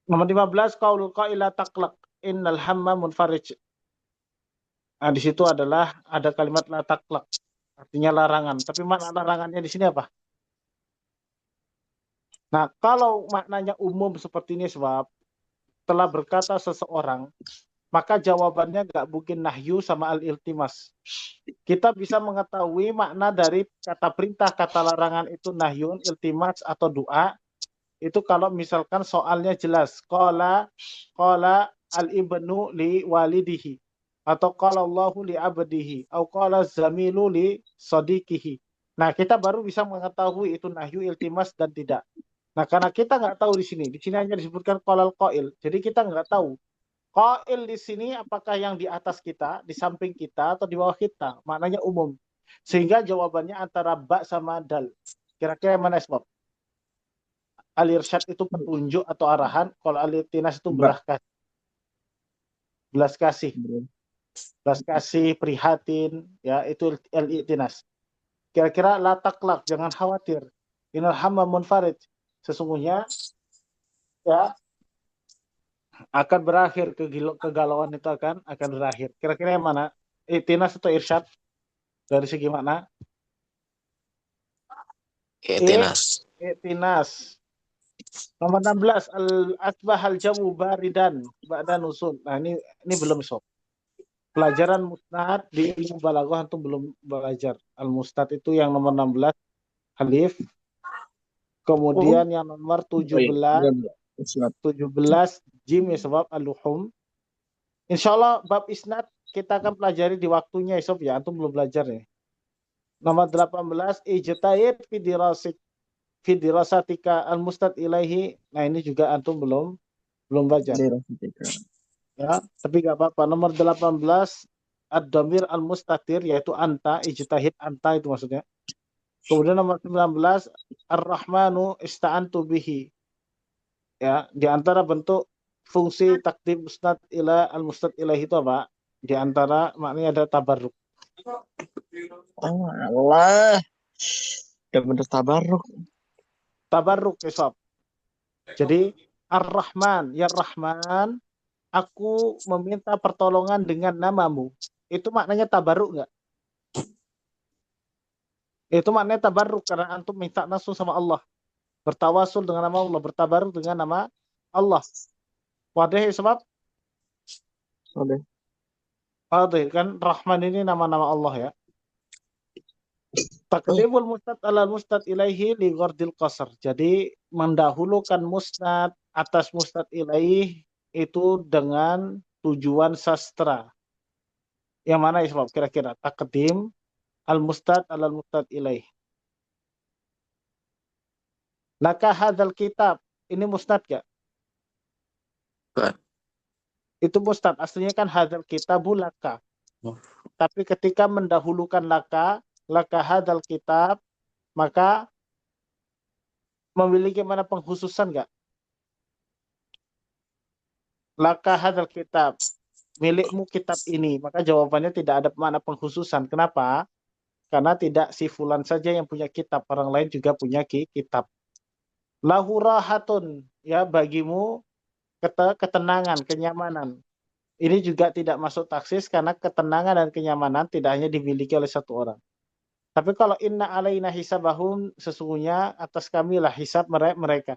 Nomor 15, qaulul qaila taqlaq innal hamma munfarij. Nah, di situ adalah ada kalimat la taqlaq, artinya larangan. Tapi makna larangannya di sini apa? Nah, kalau maknanya umum seperti ini, sebab telah berkata seseorang, maka jawabannya nggak mungkin nahyu sama al-iltimas. Kita bisa mengetahui makna dari kata perintah, kata larangan itu nahyun, iltimas, atau doa. Itu kalau misalkan soalnya jelas. Qala al-ibnu li walidihi. Atau qala Allahu li abdihi. Atau qala zamilu li sadiqihi. Nah, kita baru bisa mengetahui itu nahyu, iltimas, dan tidak. Nah, karena kita nggak tahu di sini hanya disebutkan qalal qail. Jadi kita nggak tahu qail di sini apakah yang di atas kita, di samping kita, atau di bawah kita. Maknanya umum. Sehingga jawabannya antara ba sama dal. Kira-kira mana, sebab? Al-irsyad itu petunjuk atau arahan, kalau al-iltinas itu belas kasih. Belas kasih, prihatin, ya, itu al-iltinas. Kira-kira la taqlaq, jangan khawatir. Innal hamma munfarid. Sesungguhnya ya akan berakhir, kegalauan itu akan berakhir. Kira-kira yang mana? Iltinas atau irsyad? Dari segi makna? Iltinas. Nomor 16, al-asbah al-jawu baridan ba'da nusul. Nah, ini belum, sob. Pelajaran musnad di ilmu balaghah antum belum belajar. Al-musnad itu yang nomor 16 alif. Kemudian yang nomor 17 jim, ya, sebab al-luhum. Insyaallah bab isnad kita akan pelajari di waktunya, sob, ya. Antum belum belajar ya. Nomor 18, ijtahid fi dirasatika al-mustad ilaihi. Nah, ini juga antum belum belajar. Ya, tapi nggak apa-apa. Nomor 18, ad-dhamir al-mustatir, yaitu anta, ijtahid anta itu maksudnya. Kemudian nomor 19, ar-rahmanu ista'antu bihi. Ya, di antara bentuk fungsi takdim musnad ila al-mustad ilaihi itu apa? Di antara maknanya ada tabarruk. Oh Allah. Udah bener tabarruk. Tabarruk, ya, sob. Jadi Ar-Rahman, ya Rahman, aku meminta pertolongan dengan namamu. Itu maknanya tabaruk nggak? Itu maknanya tabaruk karena antum minta langsung sama Allah. Bertawasul dengan nama Allah, bertabaruk dengan nama Allah. Wadah sebab Oke. wadah kan Rahman ini nama-nama Allah ya. Taqdimul mustad alal mustad ilaihi li ghardil qasr. Jadi mendahulukan musnad atas mustad ilaih itu dengan tujuan sastra. Yang mana ya sebab kira-kira taqdim al mustad alal mustad ilaih. Laka hadzal kitab. Ini mustad gak? Bukan. Itu mustad. Aslinya kan hadzal kitabu laka. Oh. Tapi ketika mendahulukan laka hadzal kitab, maka memiliki mana pengkhususan gak? Laka hadzal kitab. Milikmu kitab ini. Maka jawabannya tidak ada mana pengkhususan. Kenapa? Karena tidak si fulan saja yang punya kitab. Orang lain juga punya kitab. Lahu rahatun. Ya, bagimu ketenangan, kenyamanan. Ini juga tidak masuk taksis karena ketenangan dan kenyamanan tidak hanya dimiliki oleh satu orang. Tapi kalau inna alaina hisabahum, sesungguhnya atas kamilah hisab mereka.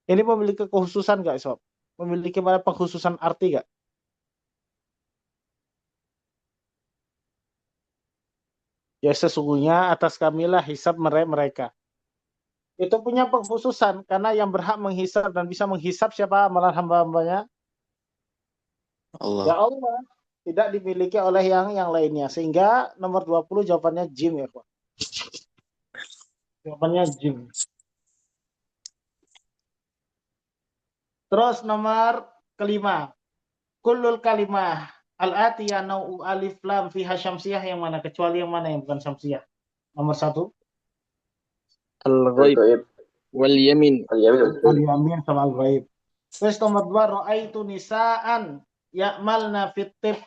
Ini memiliki kekhususan nggak, Sob? Memiliki mana pengkhususan arti nggak? Ya sesungguhnya atas kamilah hisab mereka. Itu punya pengkhususan karena yang berhak menghisab dan bisa menghisab siapa amalan hamba-hambanya? Allah. Ya Allah. Tidak dimiliki oleh yang lainnya. Sehingga nomor 20 jawabannya jim ya, Pak. Jawabannya jim. Terus nomor kelima. Kullul kalimah al-atiyah nau'u alif lam fiha syamsiyah yang mana? Kecuali yang mana yang bukan syamsiyah? Nomor 1. Al-ghaib wal yamin. Al-yamin sama al-ghaib. Terus nomor 2. Ra'aitu nisa'an ya'malna fit tib.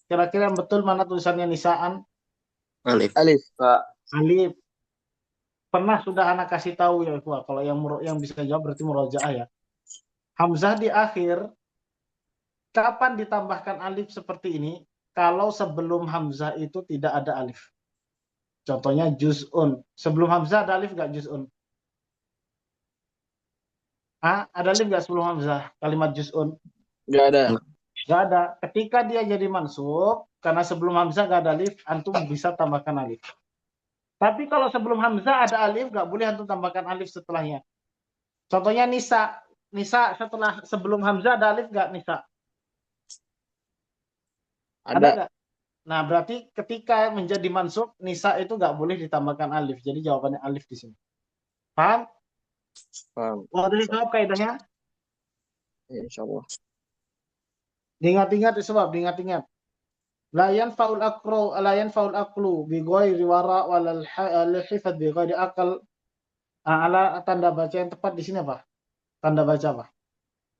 Kira-kira yang betul mana tulisannya nisa'an? Alif. Alif. Alif. Pernah sudah anak kasih tahu ya, Ikhwah. Kalau yang bisa jawab berarti murojaah ya. Hamzah di akhir, kapan ditambahkan alif seperti ini? Kalau sebelum Hamzah itu tidak ada alif. Contohnya juz'un. Sebelum Hamzah ada alif nggak juz'un? Ada alif nggak sebelum Hamzah? Kalimat juz'un? Nggak ada. Nggak ada. Ketika dia jadi mansub, karena sebelum Hamzah nggak ada alif, antum bisa tambahkan alif. Tapi kalau sebelum Hamzah ada alif, nggak boleh antum tambahkan alif setelahnya. Contohnya Nisa. Nisa setelah sebelum Hamzah ada alif nggak Nisa? Ada Ada. nggak? Nah, berarti ketika menjadi mansub, Nisa itu nggak boleh ditambahkan alif. Jadi jawabannya alif di sini. Paham? Paham. Waduh, jawab kaidahnya. Insyaallah. Diingat-ingat sebab diingat-ingat. La yanfa'ul aqlu bi ghairi wara wal hifad bi ghairi aqal. Ala tanda baca yang tepat di sini apa? Tanda baca apa?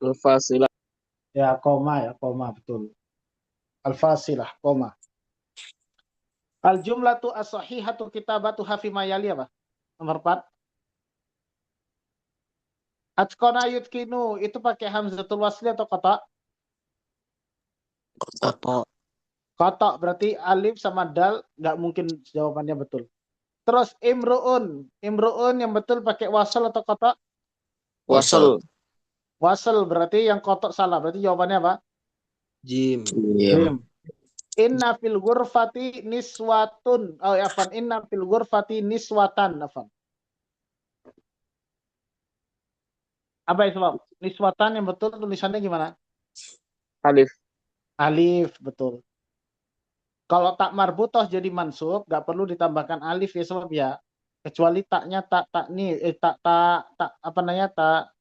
Al-fasilah. Ya, koma betul. Al-fasilah, koma. Al-jumlatu as-sahihatu kitabatuha fi ma yali apa? Nomor 4. Atqana yutkinu itu pakai hamzatul wasli atau kata? Kotak. Kata berarti alif sama dal nggak mungkin jawabannya betul. Terus imruun yang betul pakai wasal atau kata? Wasal. Wasal berarti yang kotak salah. Berarti jawabannya apa? Jim. Iya. Jim. Inna fil ghurfati niswatun. Oh, afan. Inna fil ghurfati niswatan. Afan. Apa itu, Pak? Niswatan yang betul tulisannya gimana? Alif. Alif, betul. Kalau tak marbutoh jadi mansub, nggak perlu ditambahkan alif ya sebab ya. Kecuali taknya tak apa namanya tak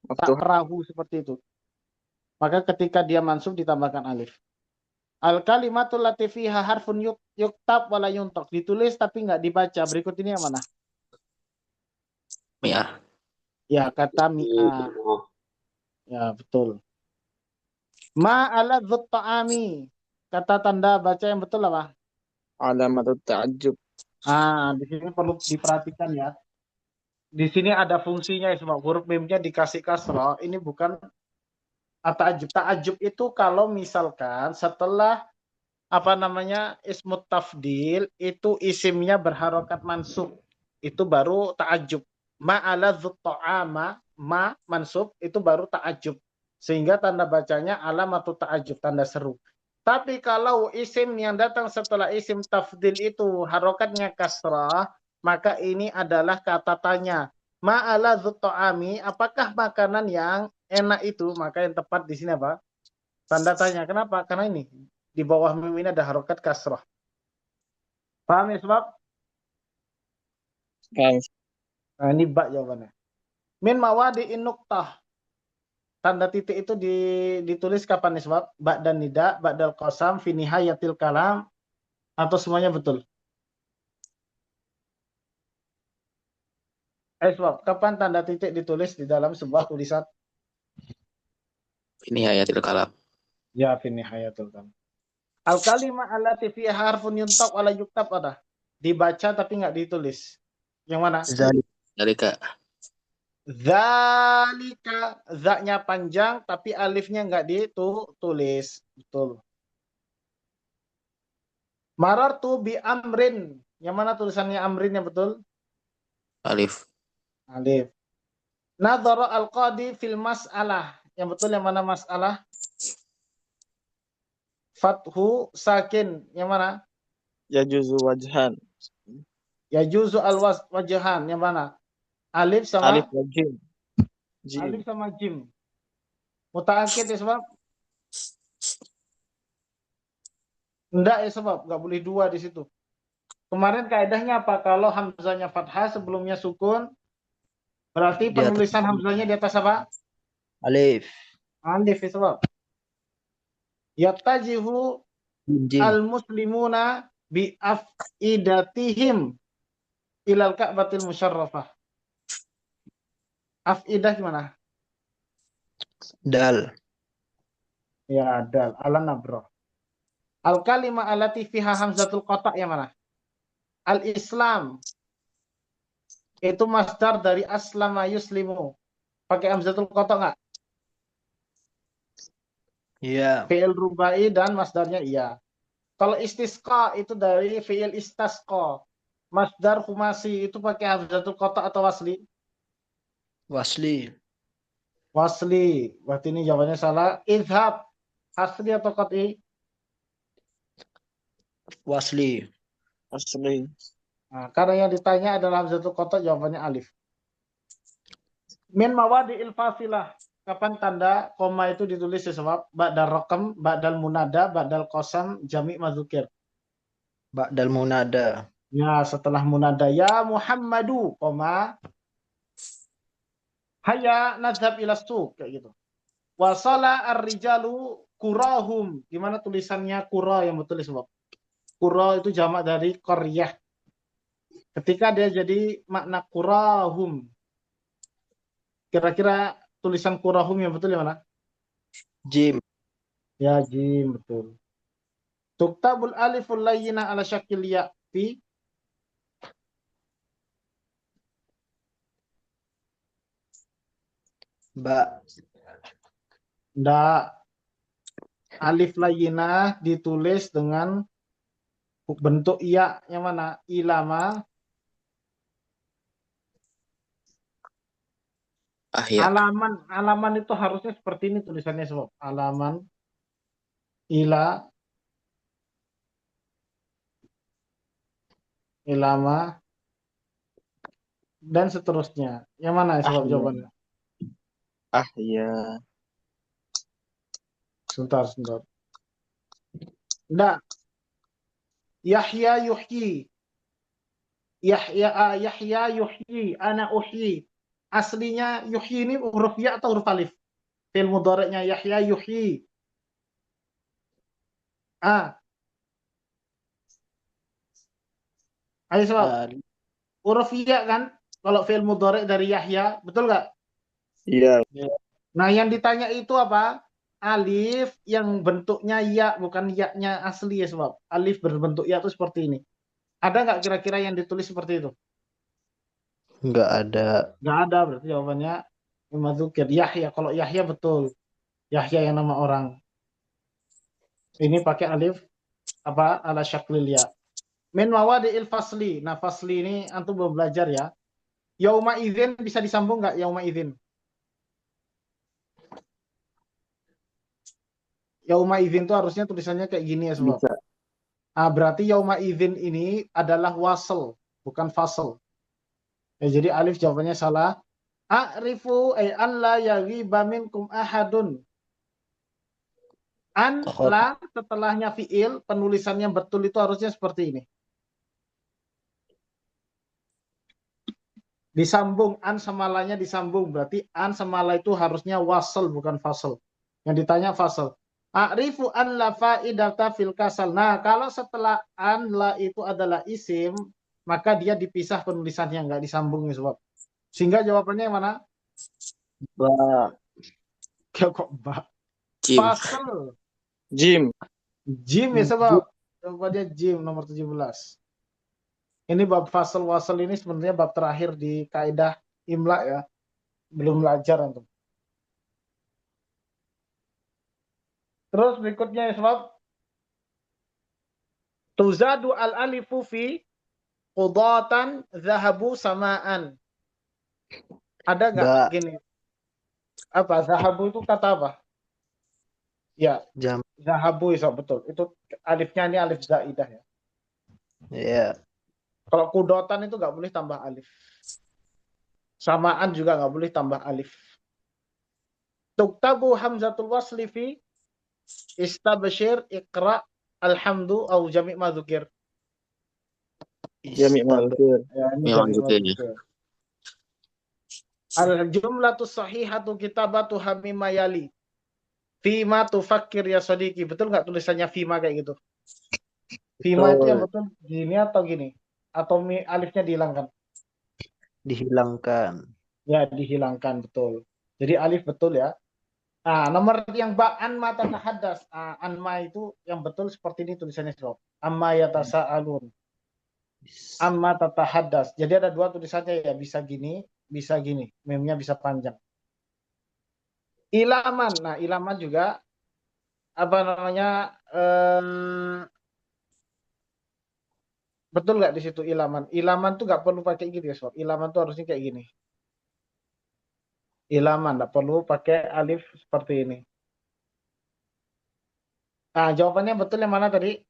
Maftuh. perahu seperti itu. Maka ketika dia mansub ditambahkan alif. Al kalimatul lati fiha harfun yuktab wala yuntok. Ditulis tapi nggak dibaca. Berikut ini yang mana? Mi'ah. Ya, kata mi'ah. Ya, betul. Ma'ala dzut ta'ami. Kata tanda baca yang betul apa? Alamatut ta'ajjub. Di sini perlu diperhatikan ya. Di sini ada fungsinya ya, sebab huruf mimnya dikasih kasroh. Ini bukan ta'ajub. Ta'ajub itu kalau misalkan setelah apa namanya ismut tafdil itu isimnya berharokat mansub. Itu baru ta'ajub. Ma'ala ta'ama, ma mansub itu baru ta'ajub. Sehingga tanda bacanya alamatu ta'ajub, tanda seru. Tapi kalau isim yang datang setelah isim tafdil itu harokatnya kasrah, maka ini adalah kata tanya. Ma'ala ta'ami, apakah makanan yang enak itu? Maka yang tepat di sini apa? Tanda tanya. Kenapa? Karena ini di bawah mim ini ada harokat kasrah. Paham ya sebab? Paham. Nah, ini bak jawabannya. Min mawadi'in nuqtah. Tanda titik itu ditulis kapan nih sebab? Bak dan nida, ba'dal qasam, fi nihayatil kalam, atau semuanya betul? Sebab kapan tanda titik ditulis di dalam sebuah tulisan? Ini ayatil kalam. Ya, fi nihayatil kalam. Al kalimah allati fiha harfun yuntaq wala yuktab ada. Dibaca tapi nggak ditulis. Yang mana? Zalika. Zalika, zaknya panjang tapi alifnya nggak ditulis. Betul. Marartu bi amrin. Yang mana tulisannya amrin yang betul? Alif. Alif. Nadhara al-qadi fil mas'alah. Yang betul yang mana mas'alah? Fathu sakin. Yang mana? Yajuzu wajhan. Yajuzu al-wajhan. Yang mana? Alif sama? Alif wa jim. Jim. Alif sama jim. Muta'akid ya sebab? Enggak ya sebab. Nggak boleh dua di situ. Kemarin kaidahnya apa? Kalau hamzahnya fathah sebelumnya sukun, berarti Di atas. penulisan hamzahnya di atas apa? Alif. Alif ya sebab. Yattajihu Jim. al-muslimuna bi afidatihim ilal ka'batil musyarrafah. Afidah gimana? Dal. Ya, dal. Ala nabroh. Al-kalimah alati fiha hamzatul qata' yang mana? Al-Islam. Itu masdar dari aslama yuslimu. Pakai hamzatul qata' nggak? Iya. Fi'il rubai dan masdarnya iya. Kalau istisqa itu dari fi'il istasqa. Masdar khumasi itu pakai hamzatul qata' atau wasli? Wasli. Wasli. Berarti ini jawabannya salah. Idhab. Asli atau qat'i? Wasli. Wasli. Nah, karena yang ditanya adalah hamzatul qata', jawabannya alif. Min mawadi'il fasilah. Kapan tanda koma itu ditulis ya sebab? Ba'dal raqam, ba'dal munada, ba'dal qasam, jami' madzukir. Ba'dal munada. Ya, setelah munada. Ya Muhammadu, koma. Hayya nadhab ila suq. Kayak gitu. Wasala ar-rijalu kurahum. Gimana tulisannya kura yang betul ya sebab? Kura itu jamak dari qaryah. Ketika dia jadi makna kurahum. Kira-kira tulisan kurahum yang betul yang mana? Jim. Ya, jim, betul. Tuktabul aliful layyina ala syakil ya fi Ba. ndak. Alif layyinah ditulis dengan bentuk iya yang mana? Ilama. Ahya. Alaman itu harusnya seperti ini tulisannya sebab. Alaman ila ilama dan seterusnya. Yang mana sebab jawabannya? Iya. Sebentar. Ndak. Yahya yuhyi. Yahya yuhyi. Ana uhyi. Aslinya yuhyi ini huruf ya atau huruf alif? Fi'il mudhari'nya Yahya yuhyi. Ayo sebab. Huruf ya kan? Kalau fi'il mudhari' dari Yahya, betul nggak? Iya. Nah, yang ditanya itu apa? Alif yang bentuknya ya, bukan ya-nya asli ya sebab. Alif berbentuk ya itu seperti ini. Ada nggak kira-kira yang ditulis seperti itu? Nggak ada. Nggak ada, berarti jawabannya mimma dzukir. Yahya, kalau Yahya betul. Yahya yang nama orang. Ini pakai alif apa ala syaklil ya. Min mawadi'il fasli. Nah, fasli ini antum belum belajar ya. Yauma idzin bisa disambung nggak yauma idzin? Yauma idzin itu harusnya tulisannya kayak gini ya, sebab. Bisa. Berarti yauma idzin ini adalah wasl, bukan fasl. Ya, jadi alif jawabannya salah. A'rifu ay an la yaghiba minkum ahadun. An la setelahnya fiil, penulisannya betul itu harusnya seperti ini. Disambung, an sama la-nya disambung. Berarti an sama la itu harusnya wasl, bukan fasl. Yang ditanya fasl. A'rifu an la fa'idata fil kasal. Nah, kalau setelah an la itu adalah isim, maka dia dipisah penulisannya, nggak disambung ya, sebab. Sehingga jawabannya yang mana? Ba. Kok ba? Jim. Fasl. Jim. Jim ya, sebab. Jawabannya Jim nomor 17. Ini bab fasl wasl ini sebenarnya bab terakhir di kaidah imla ya. Belum belajar antum. Terus berikutnya ya, sebab tuzadu al-alifu fi qudatan zahabu samaan. Ada nggak Ba. gini? Apa? Zahabu itu kata apa? Ya, Jam. zahabu ya, betul. Itu alifnya ini alif zaidah ya. Ya. Kalau kudotan itu nggak boleh tambah alif. Samaan juga nggak boleh tambah alif. Tuktabu hamzatul wasli fi istabshir iqra alhamdu au jami' ma dzukir. Jami' mazkur. Ya, ini Memang jami' ma juga ya. dzukir. Al jumlatu sahihatu kitabatu hamima yali. Fima tufakkir ya sodiki. Betul nggak tulisannya fima kayak gitu? Fima itu yang betul gini atau gini? Atau alifnya dihilangkan? Dihilangkan. Ya, dihilangkan, betul. Jadi alif betul ya. Nah, nomor yang ba anma tatahaddas. Anma itu yang betul seperti ini tulisannya, Sob. Amma yatasaalun. Amma tatahaddas. Jadi ada dua tulisannya ya, bisa gini, bisa gini. Memnya bisa panjang. Ilaman. Nah, ilaman juga apa namanya? Betul nggak di situ ilaman? Ilaman tuh nggak perlu pakai gitu ya, Sob. Ilaman tuh harusnya kayak gini. Ilaman, nggak perlu pakai alif seperti ini. Nah, jawabannya betul yang mana tadi?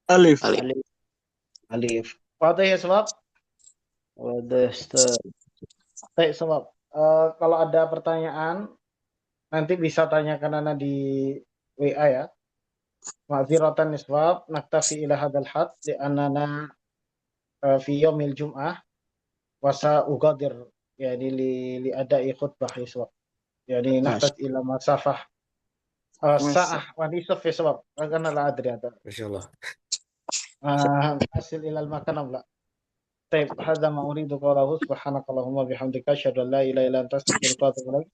Alif. Alif. Alif. Wadah ya, sebab? Wadah, Ustaz. Baik, sebab. Kalau ada pertanyaan, nanti bisa tanyakan Ana di WA ya. Ma'ziratan nisbab, naktafi ila hadal had, li'annana fi yawmil jum'ah, wasa ugadir, yani li adai khutbah ya, sebab. Yani nahtaj ila masafah sa'ah wa nisaf ya, sebab. Karena la adri ada. Masya Allah. Hasil ilal makan amla. Baik, hadza ma uridu qawlahu subhanakallahumma bihamdika asyhadu an la ilaha illa anta astaghfiruka wa atubu ilaik.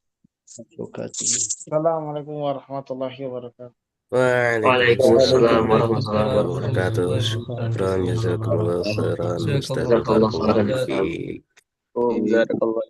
Assalamualaikum warahmatullahi wabarakatuh. Waalaikumsalam warahmatullahi wabarakatuh. Syukran, jazakumullah khairan. Ustaz Jazakallah khairan. Barakallahu fiik. Jazakallah.